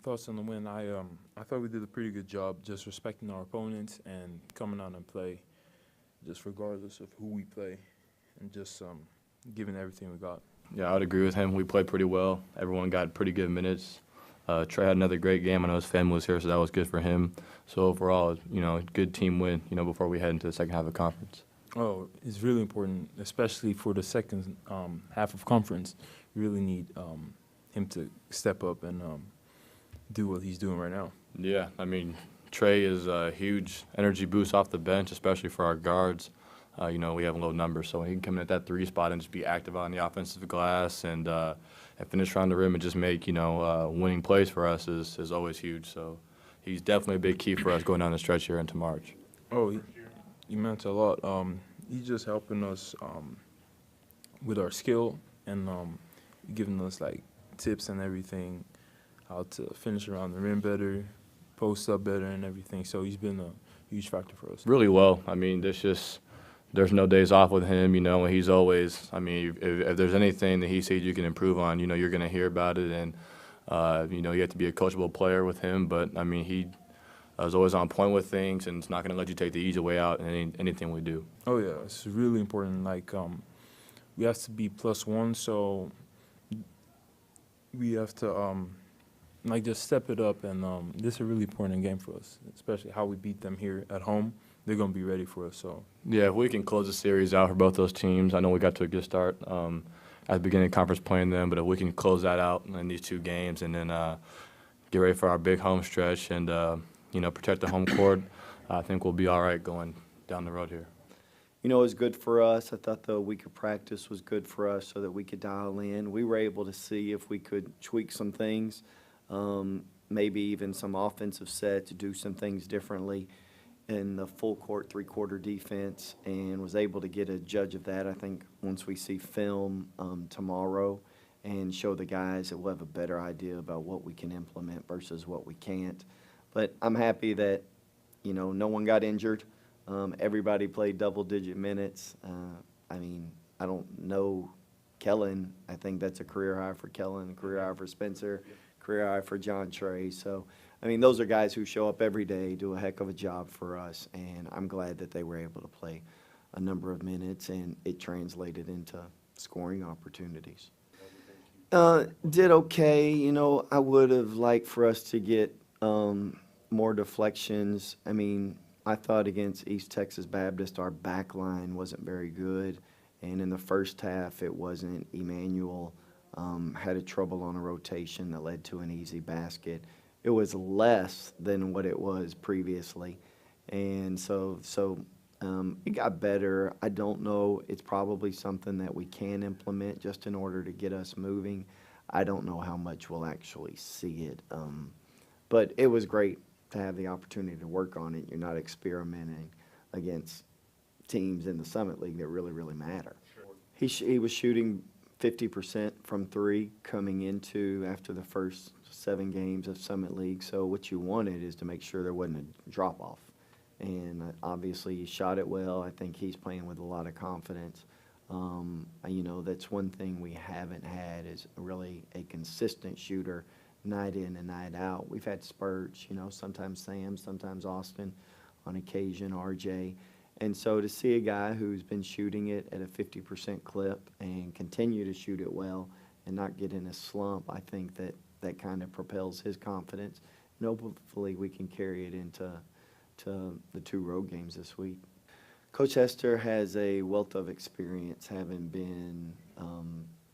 Thoughts on the win? I thought we did a pretty good job just respecting our opponents and coming out and play, just regardless of who we play, and just giving everything we got. Yeah, I would agree with him. We played pretty well. Everyone got pretty good minutes. Trey had another great game. I know his family was here, so that was good for him. So overall, good team win, before we head into the second half of conference. Oh, it's really important, especially for the second half of conference. We really need him to step up and do what he's doing right now. Yeah, Trey is a huge energy boost off the bench, especially for our guards. We have low numbers, so he can come in at that 3 spot and just be active on the offensive glass and finish around the rim and just make, winning plays for us is always huge. So he's definitely a big key for us going down the stretch here into March. Oh, he meant a lot. He's just helping us with our skill and giving us, tips and everything, how to finish around the rim better, post up better and everything. So he's been a huge factor for us. Really well. There's no days off with him, and he's always, if there's anything that he sees you can improve on, you're going to hear about it. And, you have to be a coachable player with him. But, he is always on point with things, and it's not going to let you take the easy way out in anything we do. Oh, yeah, it's really important. We have to be +1, so we have to, just step it up. And this is a really important game for us, especially how we beat them here at home. They're going to be ready for us. So yeah, if we can close the series out for both those teams, I know we got to a good start at the beginning of conference playing them, but if we can close that out in these 2 games and then get ready for our big home stretch and, protect the home court, I think we'll be all right going down the road here. It was good for us. I thought the week of practice was good for us so that we could dial in. We were able to see if we could tweak some things, maybe even some offensive set to do some things differently in the full court, 3-quarter defense, and was able to get a judge of that, I think, once we see film tomorrow and show the guys that we'll have a better idea about what we can implement versus what we can't. But I'm happy that, no one got injured. Everybody played double-digit minutes. I don't know Kellen. I think that's a career high for Kellen, a career high for Spencer, career high for John Trey. So, those are guys who show up every day, do a heck of a job for us, and I'm glad that they were able to play a number of minutes, and it translated into scoring opportunities. Did okay. I would have liked for us to get more deflections. I thought against East Texas Baptist, our back line wasn't very good, and in the first half, it wasn't. Emmanuel had a trouble on a rotation that led to an easy basket. It was less than what it was previously, and so it got better. I don't know. It's probably something that we can implement just in order to get us moving. I don't know how much we'll actually see it, but it was great to have the opportunity to work on it. You're not experimenting against teams in the Summit League that really, really matter. Sure. He was shooting 50% from 3 coming into after the first 7 games of Summit League. So what you wanted is to make sure there wasn't a drop-off. And obviously he shot it well. I think he's playing with a lot of confidence. That's one thing we haven't had is really a consistent shooter night in and night out. We've had spurts, sometimes Sam, sometimes Austin, on occasion RJ. And so to see a guy who's been shooting it at a 50% clip and continue to shoot it well and not get in a slump, I think that kind of propels his confidence. And hopefully we can carry it into the 2 road games this week. Coach Hester has a wealth of experience, having been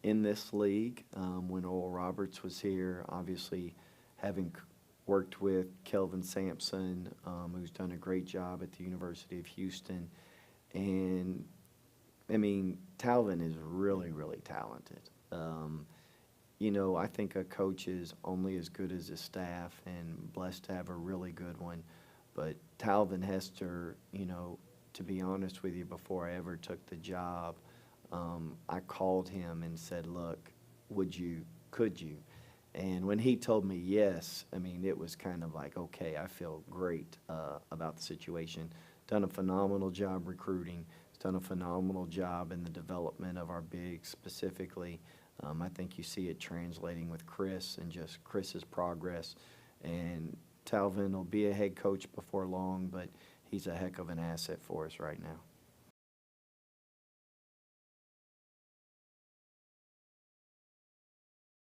in this league when Oral Roberts was here, obviously having worked with Kelvin Sampson, who's done a great job at the University of Houston. And, Talvin is really, really talented. I think a coach is only as good as his staff, and blessed to have a really good one. But Talvin Hester, to be honest with you, before I ever took the job, I called him and said, look, could you? And when he told me yes, it was kind of like, okay, I feel great about the situation. Done a phenomenal job recruiting. done a phenomenal job in the development of our bigs specifically. I think you see it translating with Chris and just Chris's progress. And Talvin will be a head coach before long, but he's a heck of an asset for us right now.